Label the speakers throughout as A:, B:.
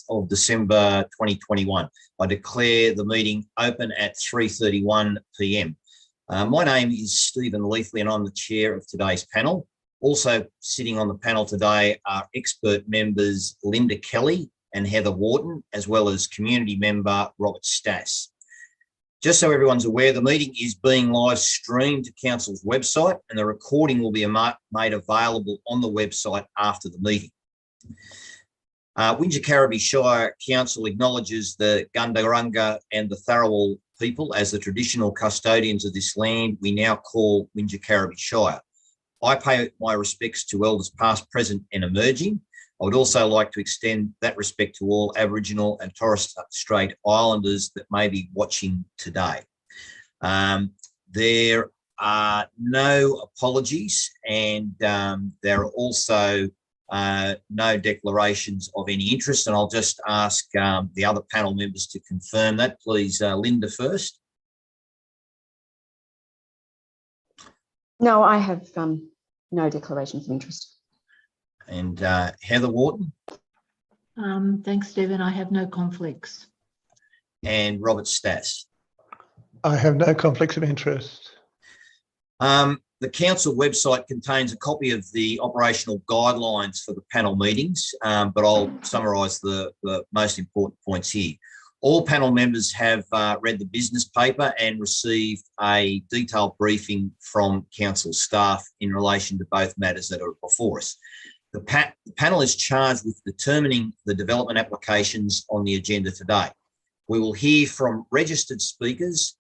A: of December 2021. I declare the meeting open at 3:31 p.m. My name is Stephen Leafley and I'm the chair of today's panel. Also sitting on the panel today are expert members Linda Kelly and Heather Wharton, as well as community member Robert Stass. Just so everyone's aware, the meeting is being live streamed to Council's website and the recording will be made available on the website after the meeting. Wingecarribee Shire Council acknowledges the Gundurrunga and the Tharawal people as the traditional custodians of this land we now call Wingecarribee Shire. I pay my respects to elders past, present and emerging. I would also like to extend that respect to all Aboriginal and Torres Strait Islanders that may be watching today. There are no apologies and there are also no declarations of any interest, and I'll just ask the other panel members to confirm that. Please, Linda first.
B: No, I have no declarations of interest.
A: And Heather Wharton.
C: Thanks, Stephen. I have no conflicts.
A: And Robert Stass.
D: I have no conflicts of interest.
A: The council website contains a copy of the operational guidelines for the panel meetings, but I'll summarise the most important points here. All panel members have read the business paper and received a detailed briefing from council staff in relation to both matters that are before us. The panel is charged with determining the development applications on the agenda today. We will hear from registered speakers,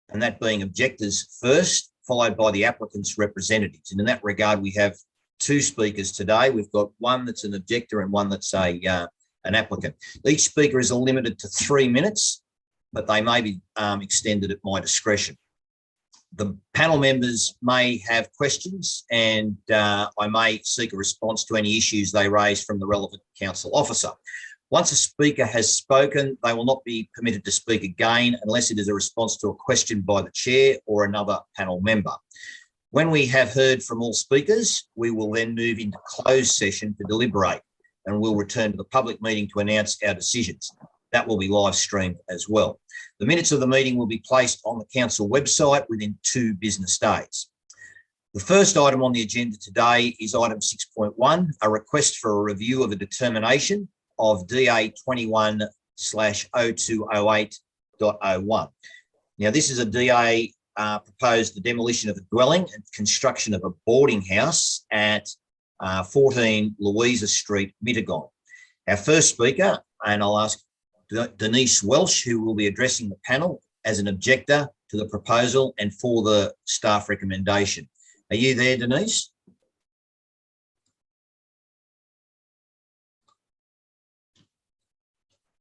A: and that being objectors first, followed by the applicant's representatives. And in that regard, we have two speakers today. We've got one that's an objector and one that's an applicant. Each speaker is limited to 3 minutes, but they may be extended at my discretion. The panel members may have questions and I may seek a response to any issues they raise from the relevant council officer. Once a speaker has spoken, they will not be permitted to speak again unless it is a response to a question by the chair or another panel member. When we have heard from all speakers, we will then move into closed session to deliberate and we'll return to the public meeting to announce our decisions. That will be live streamed as well. The minutes of the meeting will be placed on the council website within 2 business days. The first item on the agenda today is item 6.1, a request for a review of a determination of DA 21/0208.01. Now, this is a DA proposed the demolition of a dwelling and construction of a boarding house at 14 Louisa Street, Mittagong. Our first speaker, and I'll ask Denise Welsh, who will be addressing the panel as an objector to the proposal and for the staff recommendation. Are you there, Denise?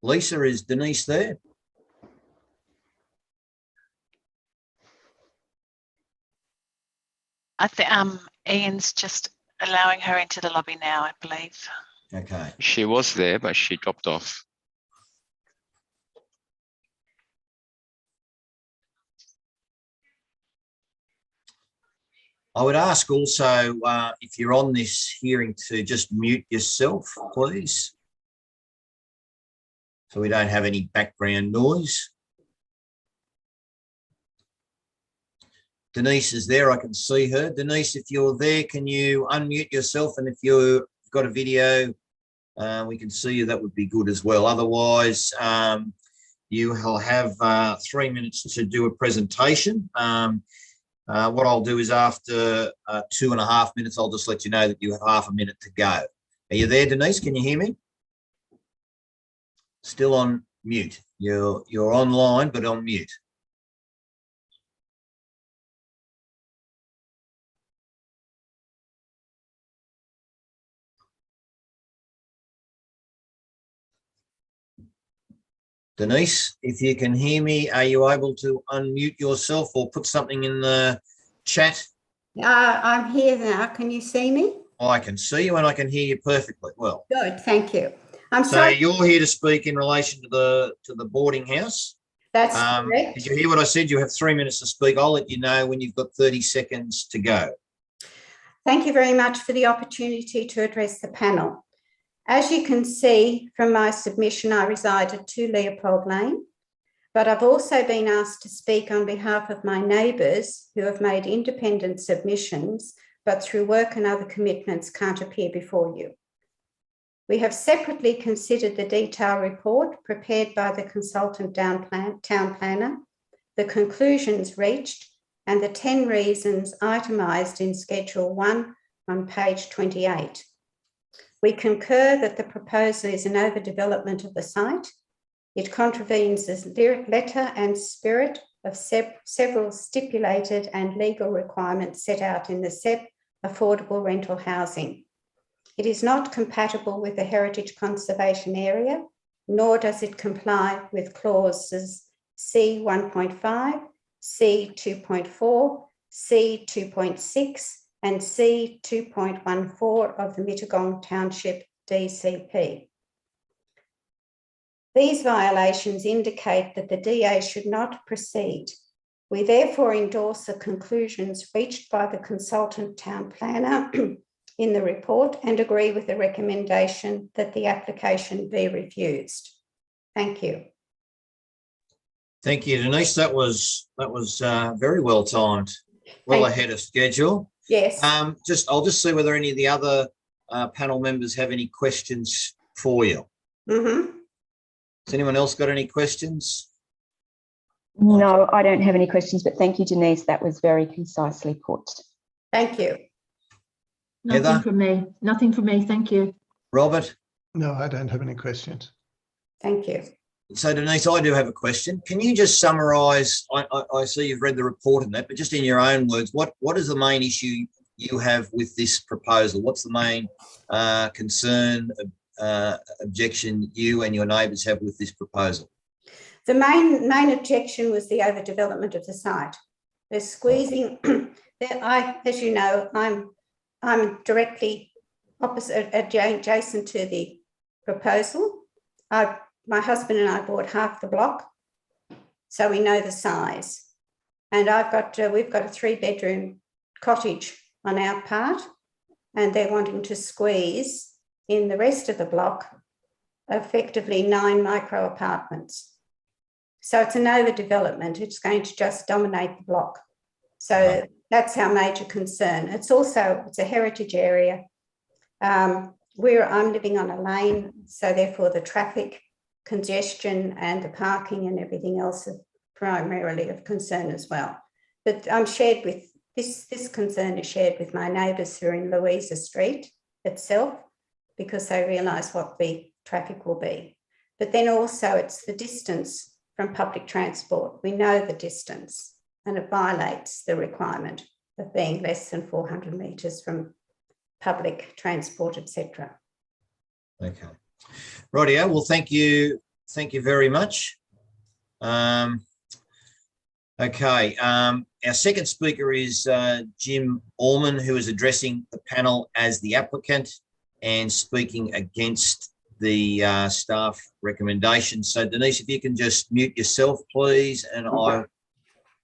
A: Lisa, is Denise there?
E: I think Ian's just allowing her into the lobby now, I believe.
A: Okay.
F: She was there, but she dropped off.
A: I would ask also if you're on this hearing to just mute yourself, please, so we don't have any background noise. Denise is there, I can see her. Denise, if you're there, can you unmute yourself? And if you've got a video, we can see you, that would be good as well. Otherwise, you will have 3 minutes to do a presentation. What I'll do is after 2.5 minutes, I'll just let you know that you have half a minute to go. Are you there, Denise? Can you hear me? Still on mute. You're online, but on mute. Denise, if you can hear me, are you able to unmute yourself or put something in the chat?
G: I'm here now. Can you see me?
A: I can see you and I can hear you perfectly well.
G: Good, thank you. I'm
A: So
G: sorry.
A: you're here to speak in relation to the boarding house.
G: That's correct.
A: Did you hear what I said? You have 3 minutes to speak. I'll let you know when you've got 30 seconds to go.
G: Thank you very much for the opportunity to address the panel. As you can see from my submission, I reside at 2 Leopold Lane, but I've also been asked to speak on behalf of my neighbours who have made independent submissions, but through work and other commitments can't appear before you. We have separately considered the detailed report prepared by the consultant town planner, the conclusions reached, and the 10 reasons itemised in Schedule 1 on page 28. We concur that the proposal is an overdevelopment of the site. It contravenes the letter and spirit of several stipulated and legal requirements set out in the SEP Affordable Rental Housing. It is not compatible with the Heritage Conservation Area, nor does it comply with clauses C 1.5, C 2.4, C 2.6, and C 2.14 of the Mittagong Township DCP. These violations indicate that the DA should not proceed. We therefore endorse the conclusions reached by the consultant town planner in the report and agree with the recommendation that the application be refused. Thank you.
A: Thank you, Denise. That was very well timed, well ahead of schedule.
G: Yes.
A: I'll just see whether any of the other panel members have any questions for you.
G: Mm-hmm.
A: Has anyone else got any questions?
B: No, I don't have any questions, but thank you, Denise. That was very concisely put.
G: Thank you.
C: Nothing
A: Heather?
C: from me. Nothing from me. Thank you.
A: Robert?
D: No, I don't have any questions.
G: Thank you.
A: So, Denise, I do have a question. Can you just summarise, I see you've read the report and that, but just in your own words, what is the main issue you have with this proposal? What's the main concern, objection you and your neighbours have with this proposal?
G: The main objection was the overdevelopment of the site. They're squeezing. As you know, I'm directly opposite, adjacent to the proposal. My husband and I bought half the block, so we know the size. And we've got a 3-bedroom cottage on our part, and they're wanting to squeeze in the rest of the block, effectively 9 micro apartments. So it's an overdevelopment. It's going to just dominate the block. So that's our major concern. It's a heritage area. I'm living on a lane, so therefore the traffic congestion and the parking and everything else are primarily of concern as well. But I'm shared with this concern is shared with my neighbours who are in Louisa Street itself, because they realise what the traffic will be. But then also it's the distance from public transport. We know the distance, and it violates the requirement of being less than 400 metres from public transport, etc.
A: Okay. Rightio. Well, thank you very much. Okay. Our second speaker is Jim Allman, who is addressing the panel as the applicant and speaking against the staff recommendations. So, Denise, if you can just mute yourself, please, and I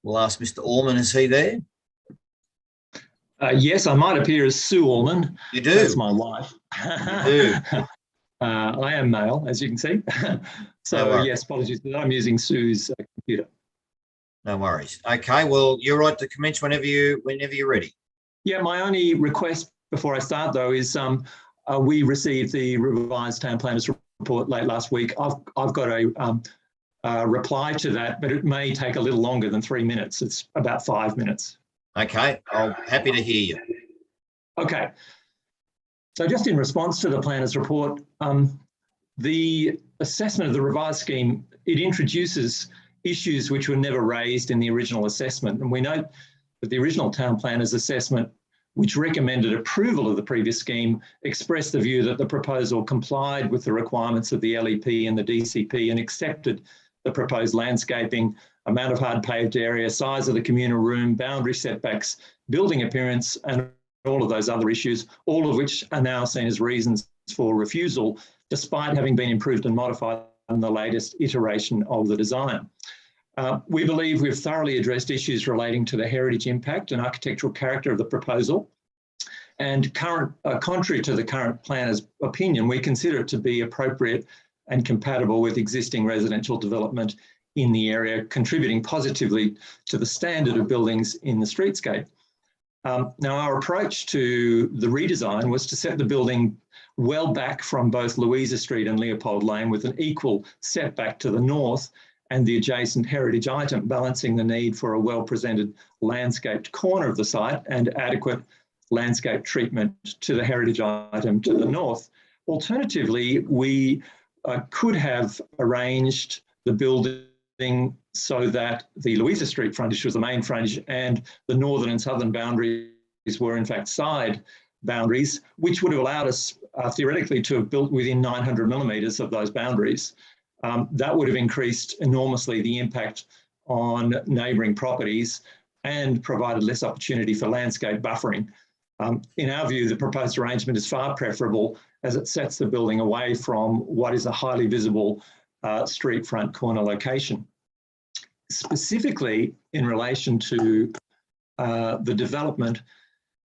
A: will ask Mr. Allman, is he there?
H: Yes, I might appear as Sue Allman.
A: You do.
H: That's my wife.
A: You do.
H: I am male, as you can see. So,
A: No
H: yes, apologies, but I'm using Sue's computer.
A: No worries. Okay, well, you're right to commence whenever you're ready.
H: Yeah, my only request before I start, though, is we received the revised town planners report late last week. I've got a reply to that, but it may take a little longer than 3 minutes. It's about 5 minutes.
A: Okay, I'm happy to hear you.
H: Okay. So just in response to the planners report, the assessment of the revised scheme, it introduces issues which were never raised in the original assessment. And we note that the original town planners assessment, which recommended approval of the previous scheme, expressed the view that the proposal complied with the requirements of the LEP and the DCP and accepted the proposed landscaping, amount of hard paved area, size of the communal room, boundary setbacks, building appearance, and all of those other issues, all of which are now seen as reasons for refusal, despite having been improved and modified in the latest iteration of the design. We believe we've thoroughly addressed issues relating to the heritage impact and architectural character of the proposal. And contrary to the current planner's opinion, we consider it to be appropriate and compatible with existing residential development in the area, contributing positively to the standard of buildings in the streetscape. Now, our approach to the redesign was to set the building well back from both Louisa Street and Leopold Lane with an equal setback to the north and the adjacent heritage item, balancing the need for a well-presented landscaped corner of the site and adequate landscape treatment to the heritage item to the north. Alternatively, we could have arranged the building so that the Louisa Street frontage was the main frontage and the northern and southern boundaries were in fact side boundaries, which would have allowed us theoretically to have built within 900 millimetres of those boundaries. That would have increased enormously the impact on neighbouring properties and provided less opportunity for landscape buffering. In our view, the proposed arrangement is far preferable as it sets the building away from what is a highly visible street front corner location. Specifically, in relation to the development,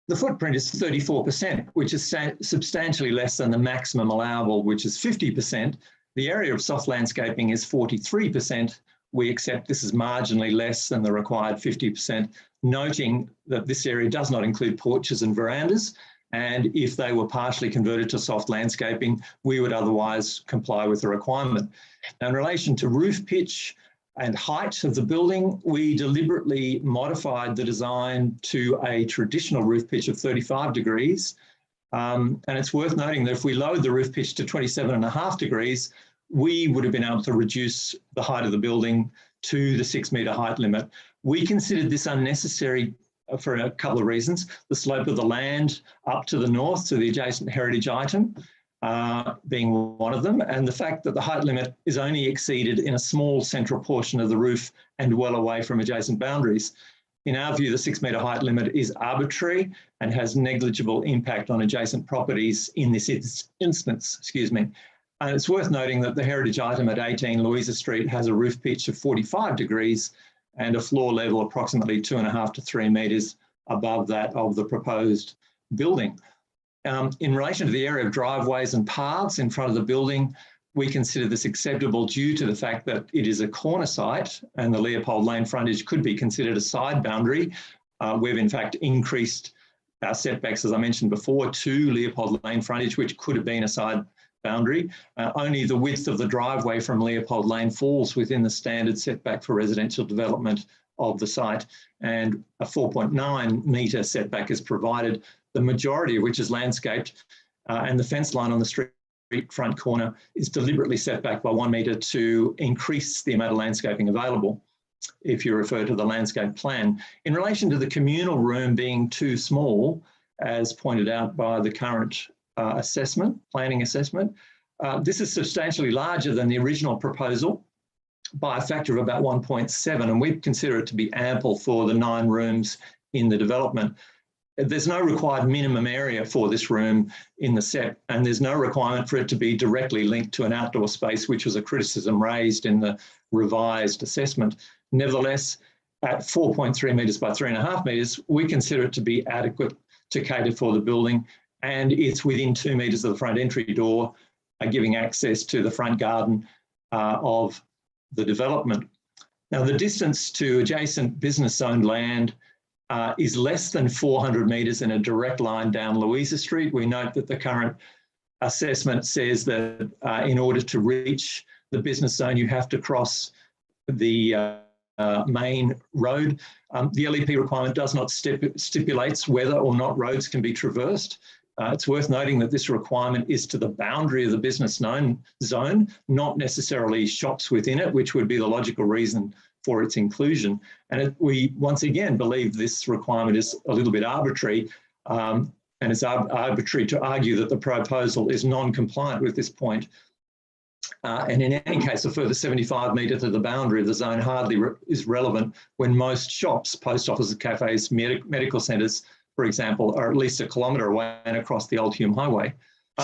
H: the footprint is 34%, which is substantially less than the maximum allowable, which is 50%. The area of soft landscaping is 43%. We accept this is marginally less than the required 50%, noting that this area does not include porches and verandas. And if they were partially converted to soft landscaping, we would otherwise comply with the requirement. Now, in relation to roof pitch and height of the building, we deliberately modified the design to a traditional roof pitch of 35 degrees. And it's worth noting that if we lowered the roof pitch to 27.5 degrees, we would have been able to reduce the height of the building to the 6 metre height limit. We considered this unnecessary for a couple of reasons. The slope of the land up to the north to the adjacent heritage item being one of them, and the fact that the height limit is only exceeded in a small central portion of the roof and well away from adjacent boundaries. In our view, the 6 metre height limit is arbitrary and has negligible impact on adjacent properties in this instance, And it's worth noting that the heritage item at 18 Louisa Street has a roof pitch of 45 degrees and a floor level approximately 2.5 to 3 metres above that of the proposed building. In relation to the area of driveways and paths in front of the building, we consider this acceptable due to the fact that it is a corner site and the Leopold Lane frontage could be considered a side boundary. We've in fact increased our setbacks, as I mentioned before, to Leopold Lane frontage, which could have been a side boundary. Only the width of the driveway from Leopold Lane falls within the standard setback for residential development of the site, and a 4.9 metre setback is provided, the majority of which is landscaped, and the fence line on the street front corner is deliberately set back by 1 metre to increase the amount of landscaping available, if you refer to the landscape plan. In relation to the communal room being too small, as pointed out by the current planning assessment, this is substantially larger than the original proposal by a factor of about 1.7, and we consider it to be ample for the 9 rooms in the development. There's no required minimum area for this room in the set, and there's no requirement for it to be directly linked to an outdoor space, which was a criticism raised in the revised assessment. Nevertheless, at 4.3 metres by 3.5 metres, we consider it to be adequate to cater for the building, and it's within 2 metres of the front entry door, giving access to the front garden of the development. Now, the distance to adjacent business zoned land is less than 400 metres in a direct line down Louisa Street. We note that the current assessment says that in order to reach the business zone, you have to cross the main road. The LEP requirement does not stipulates whether or not roads can be traversed. It's worth noting that this requirement is to the boundary of the business zone, not necessarily shops within it, which would be the logical reason for its inclusion. And we once again believe this requirement is a little bit arbitrary, and it's arbitrary to argue that the proposal is non-compliant with this point. And in any case, a further 75 metre to the boundary of the zone hardly is relevant when most shops, post offices, cafes, medical centres, for example, are at least 1 kilometre away and across the Old Hume Highway.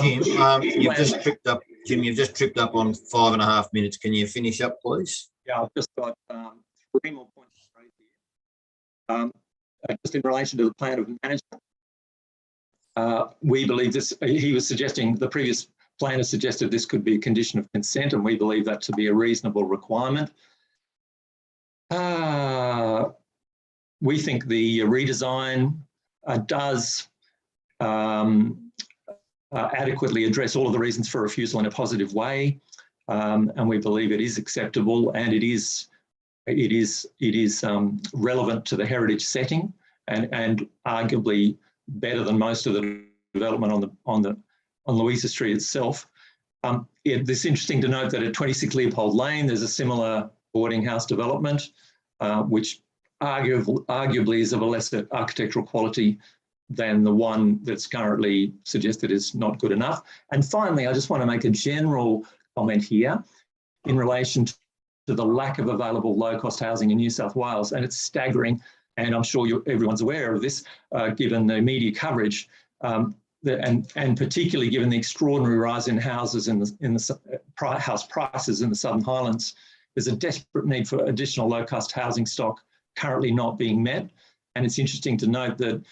A: Jim, you've just tripped up. Jim, you've just tripped up on 5.5 minutes. Can you finish up, please?
H: Yeah, I've just got 3 more points to raise here. Just in relation to the plan of management. We believe this, he was suggesting, the previous planner suggested this could be a condition of consent, and we believe that to be a reasonable requirement. We think the redesign does adequately address all of the reasons for refusal in a positive way, and we believe it is acceptable, and it is relevant to the heritage setting, and arguably better than most of the development on Louisa Street itself. It's interesting to note that at 26 Leopold Lane, there's a similar boarding house development, which arguably is of a lesser architectural quality than the one that's currently suggested is not good enough. And finally, I just want to make a general comment here in relation to the lack of available low-cost housing in New South Wales, and it's staggering, and I'm sure everyone's aware of this, given the media coverage, and particularly given the extraordinary rise in houses in the house prices in the Southern Highlands. There's a desperate need for additional low-cost housing stock currently not being met, and it's interesting to note that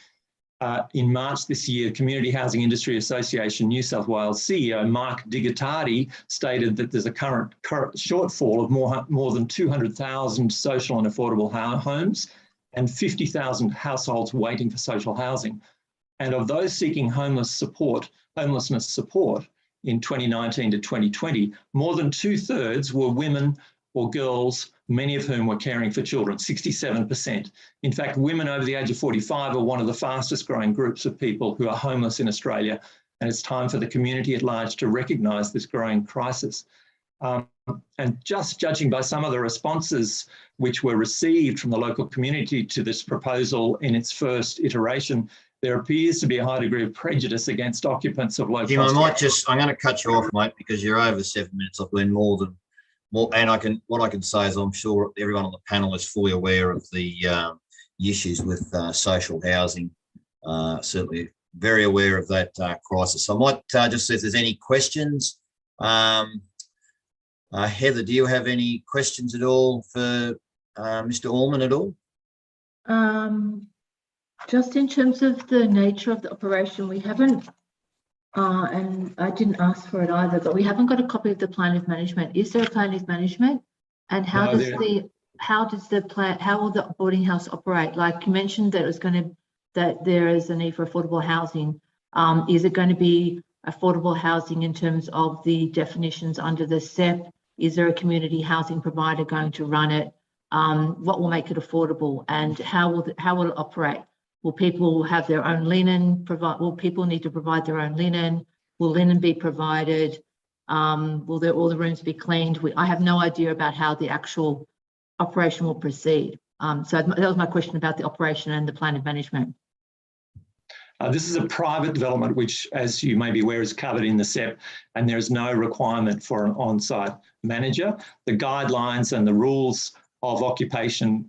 H: in March this year, Community Housing Industry Association New South Wales CEO Mark Digatardi stated that there's a current shortfall of more than 200,000 social and affordable homes and 50,000 households waiting for social housing. And of those seeking homelessness support in 2019 to 2020, more than 2/3 were women or girls, many of whom were caring for children, 67%. In fact, women over the age of 45 are one of the fastest growing groups of people who are homeless in Australia, and it's time for the community at large to recognise this growing crisis. And just judging by some of the responses which were received from the local community to this proposal in its first iteration, there appears to be a high degree of prejudice against occupants of low-cost.
A: Jim, I'm going to cut you off, mate, because you're over 7 minutes. I've learned more, and what I can say is I'm sure everyone on the panel is fully aware of the issues with social housing. Certainly very aware of that crisis. I might just see if there's any questions. Heather, do you have any questions at all for Mr. Allman at all?
C: Just in terms of the nature of the operation, we haven't, and I didn't ask for it either, but we haven't got a copy of the plan of management. Is there a plan of management? And how will the boarding house operate? Like you mentioned that there is a need for affordable housing. Is it going to be affordable housing in terms of the definitions under the SEP? Is there a community housing provider going to run it? What will make it affordable, and how will it operate? Will people have their own linen? Will people need to provide their own linen? Will linen be provided? Will all the rooms be cleaned? I have no idea about how the actual operation will proceed. So that was my question about the operation and the plan of management.
H: This is a private development, which, as you may be aware, is covered in the SEP, and there is no requirement for an on-site manager. The guidelines and the rules of occupation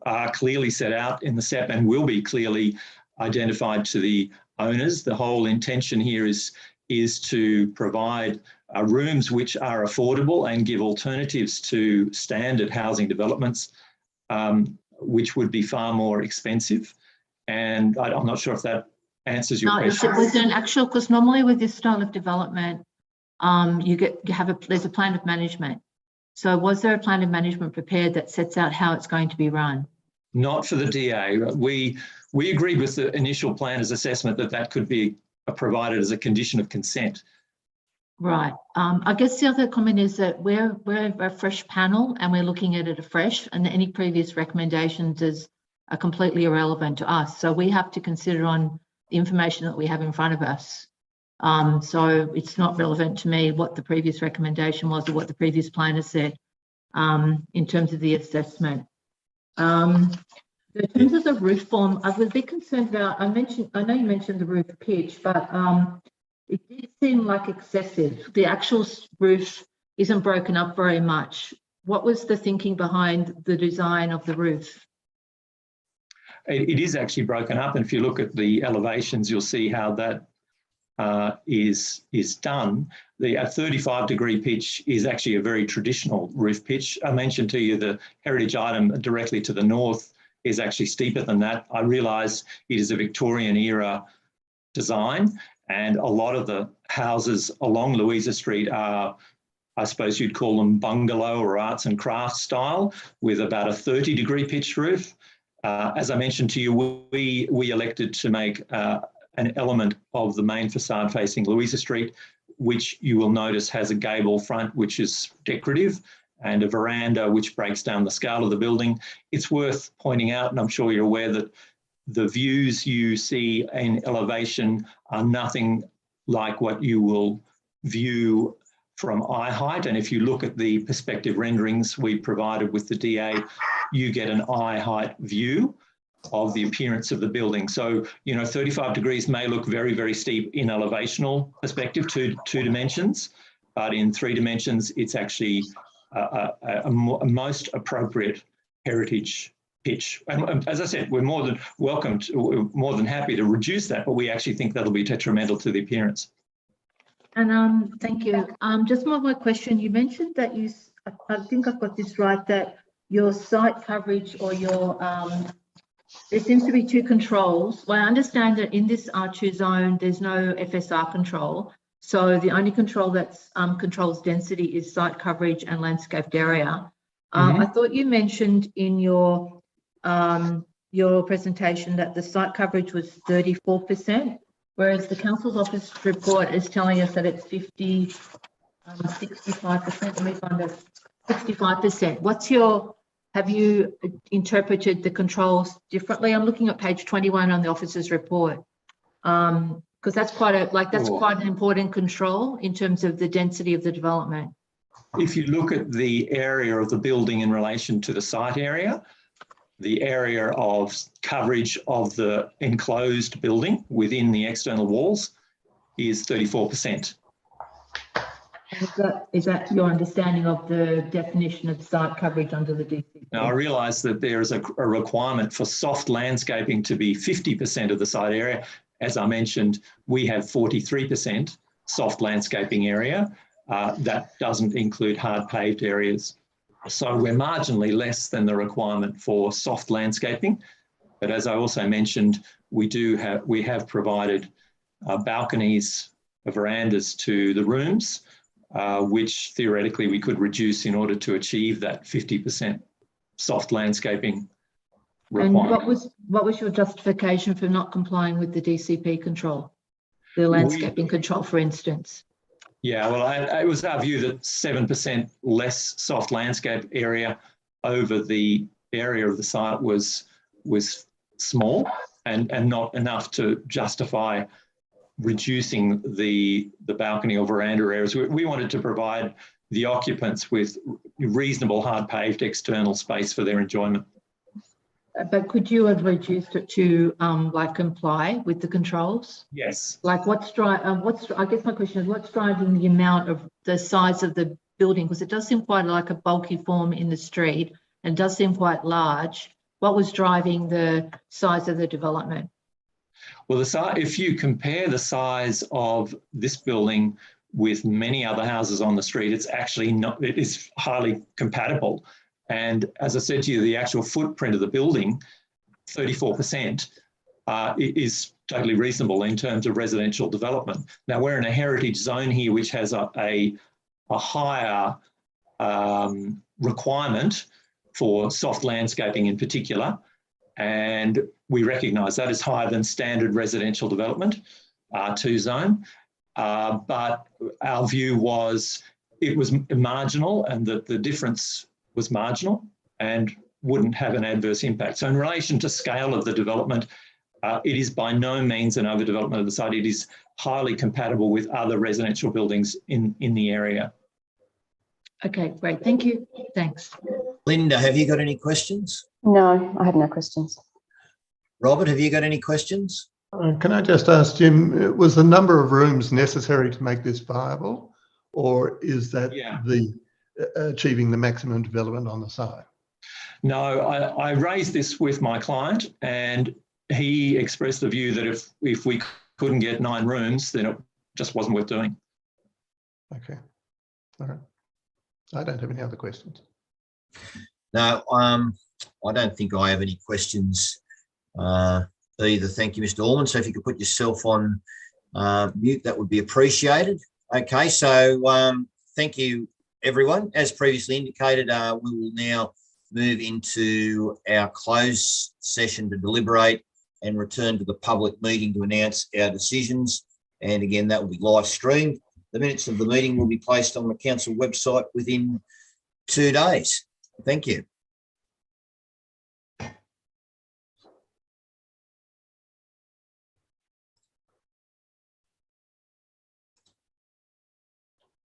H: are clearly set out in the SEP and will be clearly identified to the owners. The whole intention here is to provide rooms which are affordable and give alternatives to standard housing developments, which would be far more expensive. And I'm not sure if that answers your question.
C: Was there an actual, because normally with this style of development, there's a plan of management. So was there a plan of management prepared that sets out how it's going to be run?
H: Not for the DA. We agreed with the initial planner's assessment that could be provided as a condition of consent.
C: Right. I guess the other comment is that we're a fresh panel and we're looking at it afresh, and any previous recommendations are completely irrelevant to us. So we have to consider on the information that we have in front of us. So it's not relevant to me what the previous recommendation was or what the previous planner said in terms of the assessment. In terms of the roof form, I was a bit concerned about, I know you mentioned the roof pitch, but it did seem like excessive. The actual roof isn't broken up very much. What was the thinking behind the design of the roof?
H: It is actually broken up, and if you look at the elevations, you'll see how that is done. The 35-degree pitch is actually a very traditional roof pitch. I mentioned to you the heritage item directly to the north is actually steeper than that. I realise it is a Victorian era design. And a lot of the houses along Louisa Street are, I suppose you'd call them bungalow or arts and crafts style, with about a 30-degree pitched roof. As I mentioned to you, we elected to make an element of the main facade facing Louisa Street, which you will notice has a gable front, which is decorative, and a veranda which breaks down the scale of the building. It's worth pointing out, and I'm sure you're aware, that the views you see in elevation are nothing like what you will view from eye height. And if you look at the perspective renderings we provided with the DA, you get an eye height view of the appearance of the building. So, 35 degrees may look very, very steep in elevational perspective, two dimensions, but in 3 dimensions, it's actually a most appropriate heritage pitch. And as I said, we're more than happy to reduce that, but we actually think that'll be detrimental to the appearance.
C: And thank you. Just one more question. You mentioned that I think I've got this right, that your site coverage or your, there seems to be 2 controls. Well, I understand that in this R2 zone, there's no FSR control. So the only control that controls density is site coverage and landscaped area. I thought you mentioned in your presentation that the site coverage was 34%, whereas the council's office report is telling us that it's 65%. Let me find it. 65%. Have you interpreted the controls differently? I'm looking at page 21 on the officer's report. Because that's quite an important control in terms of the density of the development.
H: If you look at the area of the building in relation to the site area, the area of coverage of the enclosed building within the external walls is 34%.
C: Is that your understanding of the definition of site coverage under the DCP?
H: Now, I realise that there is a requirement for soft landscaping to be 50% of the site area. As I mentioned, we have 43% soft landscaping area. That doesn't include hard paved areas. So we're marginally less than the requirement for soft landscaping. But as I also mentioned, we have provided balconies, verandas to the rooms, which theoretically we could reduce in order to achieve that 50% soft landscaping requirement.
C: And what was your justification for not complying with the DCP control, the landscaping control, for instance?
H: Yeah, well, it was our view that 7% less soft landscape area over the area of the site was small and not enough to justify reducing the balcony or veranda areas. We wanted to provide the occupants with reasonable hard paved external space for their enjoyment.
C: But could you have reduced it to comply with the controls?
H: Yes.
C: I guess my question is, what's driving the amount of the size of the building? Because it does seem quite like a bulky form in the street and does seem quite large. What was driving the size of the development?
H: Well, if you compare the size of this building with many other houses on the street, it's actually not, it is highly compatible. And as I said to you, the actual footprint of the building, 34%, is totally reasonable in terms of residential development. Now, we're in a heritage zone here, which has a higher requirement for soft landscaping in particular. And we recognise that is higher than standard residential development, R2 zone. But our view was it was marginal and that the difference was marginal and wouldn't have an adverse impact. So in relation to scale of the development, it is by no means an overdevelopment of the site. It is highly compatible with other residential buildings in the area.
C: Okay, great. Thank you. Thanks.
A: Linda, have you got any questions?
B: No, I have no questions.
A: Robert, have you got any questions?
D: Can I just ask Jim, was the number of rooms necessary to make this viable, or is that the achieving the maximum development on the site?
H: No, I raised this with my client and he expressed the view that if we couldn't get 9 rooms, then it just wasn't worth doing.
D: Okay. All right. I don't have any other questions.
A: No, I don't think I have any questions either. Thank you, Mr. Allman. So if you could put yourself on mute, that would be appreciated. Okay, so thank you, everyone. As previously indicated, we will now move into our closed session to deliberate and return to the public meeting to announce our decisions. And again, that will be live streamed. The minutes of the meeting will be placed on the council website within 2 days. Thank you.